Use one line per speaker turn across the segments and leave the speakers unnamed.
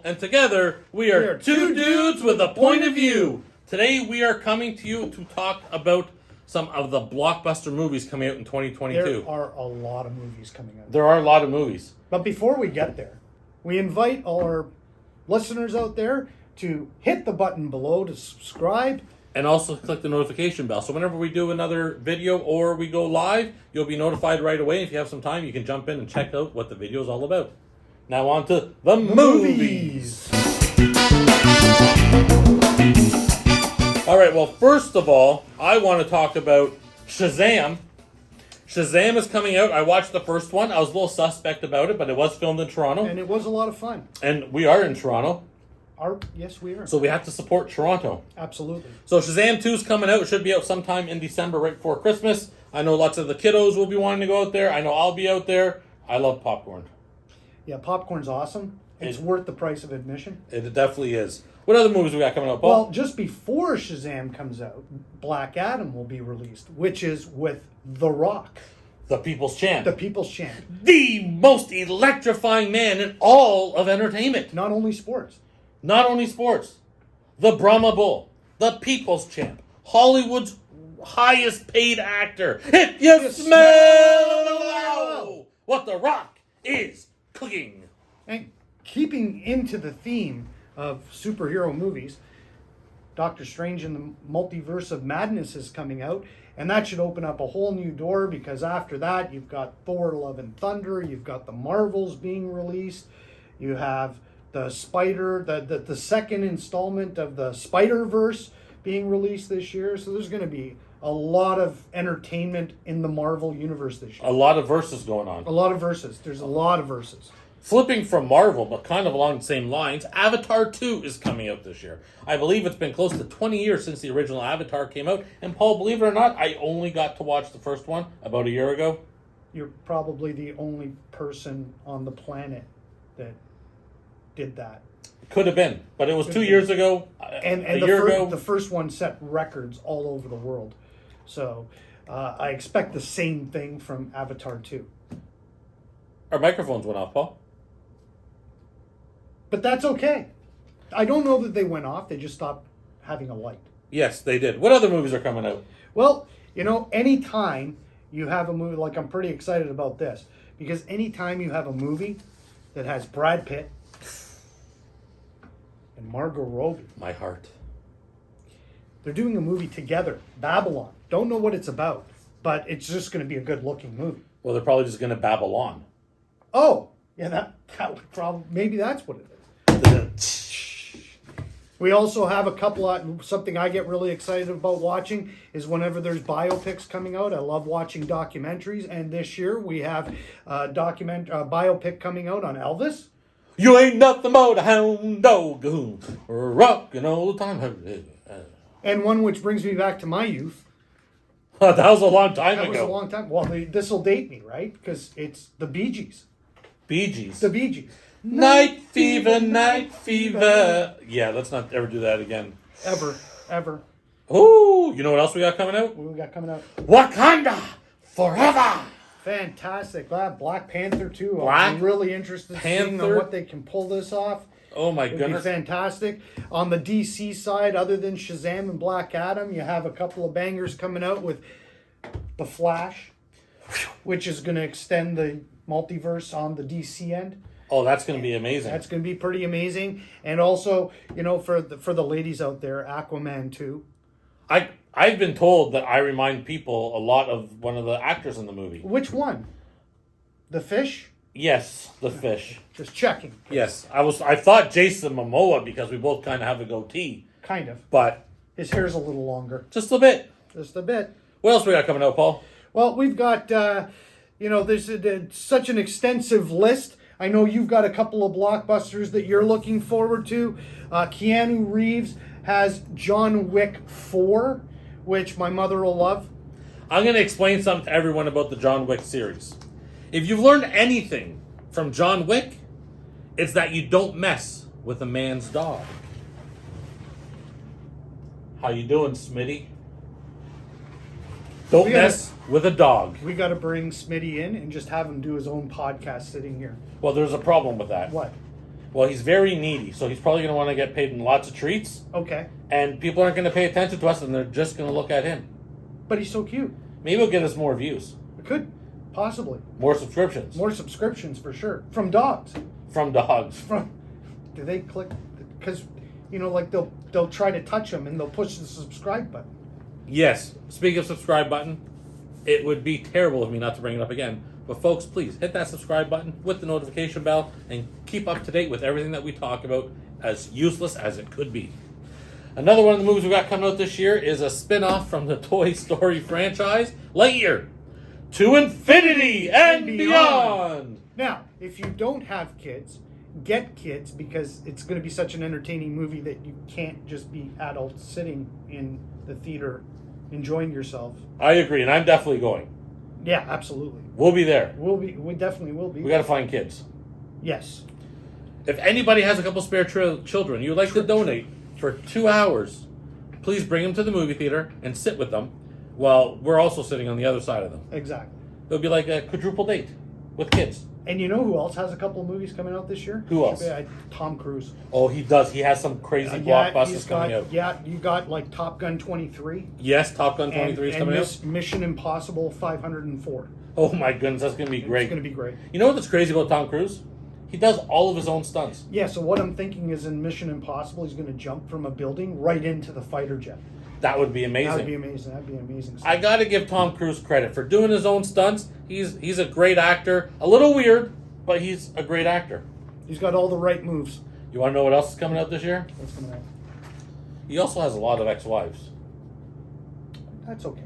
and together we are two dudes with a point of view. Today we are coming to you to talk about some of the blockbuster movies coming out in 2022.
There are a lot of movies coming out.
There are a lot of movies.
But before we get there, we invite all our listeners out there to hit the button below to subscribe.
And also click the notification bell. So whenever we do another video or we go live, you'll be notified right away. If you have some time, you can jump in and check out what the video is all about. Now on to the movies. All right, well, first of all, I want to talk about Shazam. Shazam is coming out. I watched the first one. I was a little suspect about it, but it was filmed in Toronto.
And it was a lot of fun.
And we are in Toronto.
Yes, we are.
So we have to support Toronto.
Absolutely.
So Shazam 2 is coming out. It should be out sometime in December, right before Christmas. I know lots of the kiddos will be wanting to go out there. I know I'll be out there. I love popcorn.
Yeah, popcorn's awesome. It's worth the price of admission.
It definitely is. What other movies we got coming out, Paul?
Well, just before Shazam comes out, Black Adam will be released, which is with The Rock,
The People's Champ.
the People's Champ.
The most electrifying man in all of entertainment.
Not only sports.
Not only sports. The Brahma Bull. The People's Champ. Hollywood's highest paid actor. If you smell what The Rock is cooking.
And keeping into the theme of superhero movies, Doctor Strange in the Multiverse of Madness is coming out, and that should open up a whole new door, because after that you've got Thor Love and Thunder, you've got the Marvels being released, you have the the second installment of the Spider-Verse being released this year, so there's going to be a lot of entertainment in the Marvel universe this year.
A lot of verses going on.
A lot of verses. There's a lot of verses.
Flipping from Marvel, but kind of along the same lines, Avatar 2 is coming out this year. I believe it's been close to 20 years since the original Avatar came out. And Paul, believe it or not, I only got to watch the first one about a year ago.
You're probably the only person on the planet that did that.
Could have been, but it was 2 years ago.
And
a year ago.
The first one set records all over the world. So I expect the same thing from Avatar 2.
Our microphones went off, Paul.
But that's okay. I don't know that they went off. They just stopped having a light.
Yes, they did. What other movies are coming out?
Well, anytime you have a movie, like, I'm pretty excited about this, because anytime you have a movie that has Brad Pitt and Margot Robbie,
My heart.
they're doing a movie together, Babylon. Don't know what it's about, but it's just going to be a good-looking movie.
Well, they're probably just going to babble on.
Oh, yeah, that would probably, maybe that's what it is. We also have a couple of, something I get really excited about watching is whenever there's biopics coming out. I love watching documentaries, and this year we have a biopic coming out on Elvis.
You ain't nothing but a hound dog, rockin' all the time.
And one which brings me back to my youth.
That was a long time
That
ago.
was a long time. Well, this will date me, right? Because it's the Bee Gees.
Bee Gees.
The Bee Gees.
Night fever, night fever. Yeah, let's not ever do that again.
Ever.
Ooh, you know what else we got coming out?
What we got coming out?
Wakanda Forever.
Fantastic. Black Panther too.
Black
I'm really interested in seeing
Panther.
what they can pull this off.
Oh my
It'd be
goodness.
fantastic. On the DC side, other than Shazam and Black Adam, you have a couple of bangers coming out with The Flash, which is going to extend the multiverse on the DC end.
Oh, that's going to be amazing.
That's going to be pretty amazing. And also, for the ladies out there, Aquaman 2.
I've been told that I remind people a lot of one of the actors in the movie.
Which one? The fish?
Yes, the fish.
Just checking.
Yes, I thought Jason Momoa because we both kind of have a goatee,
Kind of.
but
His hair's a little longer.
just a bit.
Just a bit.
What else we got coming out, Paul?
Well, we've got, there's such an extensive list. I know you've got a couple of blockbusters that you're looking forward to. Keanu Reeves has John Wick 4, which my mother will love.
I'm going to explain something to everyone about the John Wick series. If you've learned anything from John Wick, it's that you don't mess with a man's dog. How you doing, Smitty? Don't mess with a dog.
We got to bring Smitty in and just have him do his own podcast sitting here.
Well, there's a problem with that.
What?
Well, he's very needy, so he's probably going to want to get paid in lots of treats,
Okay.
and people aren't going to pay attention to us, and they're just going to look at him.
But he's so cute.
Maybe he'll get us more views,
It could, possibly.
more subscriptions,
More subscriptions for sure. From dogs.
from dogs.
From, do they click? Because, like they'll try to touch them and they'll push the subscribe button.
Yes, speaking of subscribe button, it would be terrible of me not to bring it up again. But folks, please hit that subscribe button with the notification bell and keep up to date with everything that we talk about, as useless as it could be. Another one of the movies we got coming out this year is a spin-off from the Toy Story franchise, Lightyear, to Infinity and Beyond.
Now, if you don't have kids, get kids, because it's going to be such an entertaining movie that you can't just be adults sitting in the theater enjoying yourself.
I agree, and I'm definitely going.
Yeah, absolutely.
We'll be there.
We definitely will be.
We got to find kids.
Yes.
If anybody has a couple spare children you'd like to donate for 2 hours, please bring them to the movie theater and sit with them while we're also sitting on the other side of them.
Exactly.
It'll be like a quadruple date with kids.
And you know who else has a couple of movies coming out this year?
Who else?
Tom Cruise.
Oh, he does. He has some crazy blockbusters coming out.
Yeah, you got like Top Gun 23.
Yes, Top Gun 23 is coming out.
Mission Impossible 504.
Oh my goodness, that's going to be great.
It's going to be great.
You know what's crazy about Tom Cruise? He does all of his own stunts.
Yeah, so what I'm thinking is in Mission Impossible, he's going to jump from a building right into the fighter jet.
That would be amazing.
That would be amazing. That'd be amazing.
I got to give Tom Cruise credit for doing his own stunts. He's a great actor. A little weird, but he's a great actor.
He's got all the right moves.
You want to know what else is coming out this year?
What's coming out?
He also has a lot of ex-wives.
That's okay.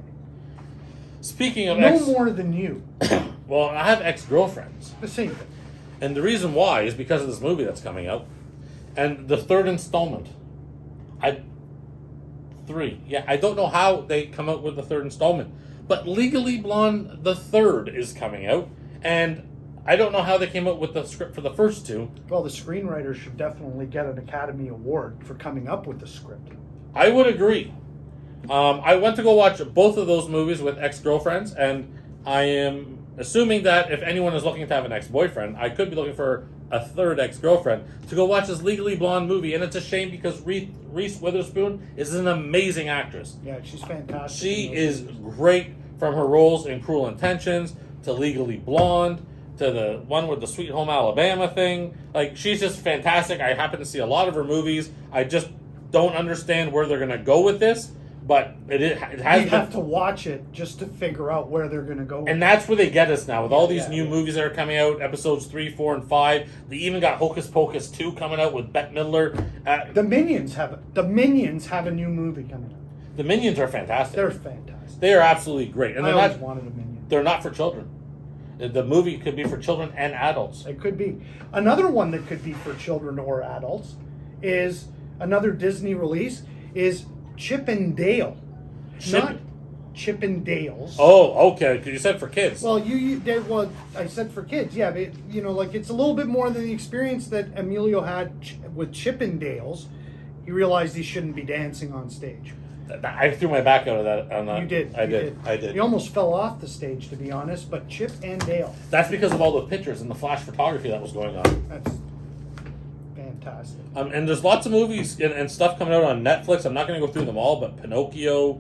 Speaking of
No more than you.
well, I have ex-girlfriends.
The same thing.
And the reason why is because of this movie that's coming out. And the third installment. Three. Yeah, I don't know how they come out with the third installment. But Legally Blonde, the third, is coming out. And I don't know how they came up with the script for the first two.
Well, the screenwriters should definitely get an Academy Award for coming up with the script.
I would agree. I went to go watch both of those movies with ex-girlfriends, and I am assuming that if anyone is looking to have an ex-boyfriend, I could be looking for a third ex-girlfriend to go watch this Legally Blonde movie. And it's a shame because Reese Witherspoon is an amazing actress.
Yeah, she's fantastic.
She is great, from her roles in Cruel Intentions to Legally Blonde to the one with the Sweet Home Alabama thing. Like, she's just fantastic. I happen to see a lot of her movies. I just don't understand where they're going to go with this, but it has.
You have to watch it just to figure out where they're going to go.
And that's where they get us now with all these
Yeah,
new
yeah.
movies that are coming out, episodes 3, 4, and 5. They even got Hocus Pocus 2 coming out with Bette Midler.
The Minions have a new movie coming out.
The Minions are fantastic.
They're fantastic.
They are absolutely great, and
I
they're
always
not.
wanted a Minion.
They're not for children. The movie could be for children and adults.
It could be. Another one that could be for children or adults is another Disney release is Chip and Dale. Not Chip and Dale's.
Oh, okay. Because you said for kids.
Well, I said for kids, yeah, but it's a little bit more than the experience that Emilio had with Chip and Dale's. He realized he shouldn't be dancing on stage.
I threw my back out of that. On that.
You did.
I did.
He almost fell off the stage, to be honest. But Chip and Dale.
That's because of all the pictures and the flash photography that was going on.
That's fantastic.
And there's lots of movies and stuff coming out on Netflix. I'm not going to go through them all, but Pinocchio,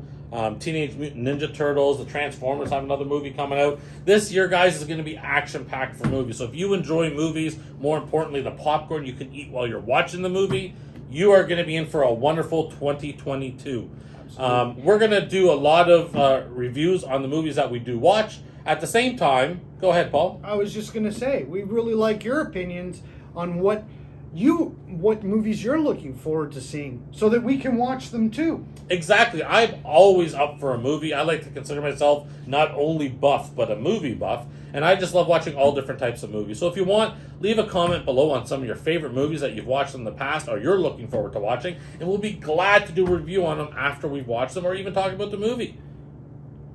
Teenage Mutant Ninja Turtles, the Transformers have another movie coming out. This year, guys, is going to be action-packed for movies. So if you enjoy movies, more importantly, the popcorn you can eat while you're watching the movie, you are going to be in for a wonderful 2022. We're going to do a lot of reviews on the movies that we do watch. At the same time, go ahead, Paul.
I was just going to say, we really like your opinions on what movies you're looking forward to seeing so that we can watch them too.
Exactly. I'm always up for a movie. I like to consider myself not only buff, but a movie buff. And I just love watching all different types of movies. So if you want, leave a comment below on some of your favorite movies that you've watched in the past or you're looking forward to watching. And we'll be glad to do a review on them after we've watched them or even talk about the movie.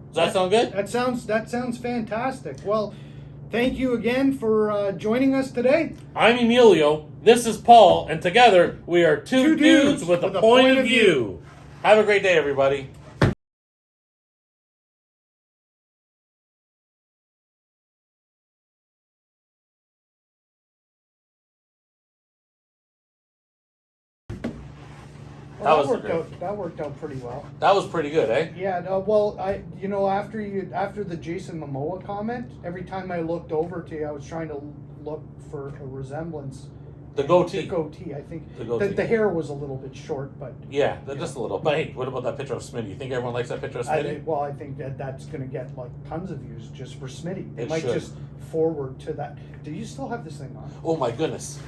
Does that sound good?
That sounds fantastic. Well, thank you again for joining us today.
I'm Emilio. This is Paul. And together we are two dudes with a point of view. Have a great day, everybody. That was
worked
great.
out. That worked out pretty well.
That was pretty good, eh?
Yeah. No, well, after the Jason Momoa comment, every time I looked over to you, I was trying to look for a resemblance.
The goatee.
The goatee. I think
The goatee.
the hair was a little bit short, but
Yeah, just a little. But hey, what about that picture of Smitty? You think everyone likes that picture of Smitty?
I think that's going to get like tons of views just for Smitty. They
It
might
should.
just forward to that. Do you still have this thing on?
Oh my goodness.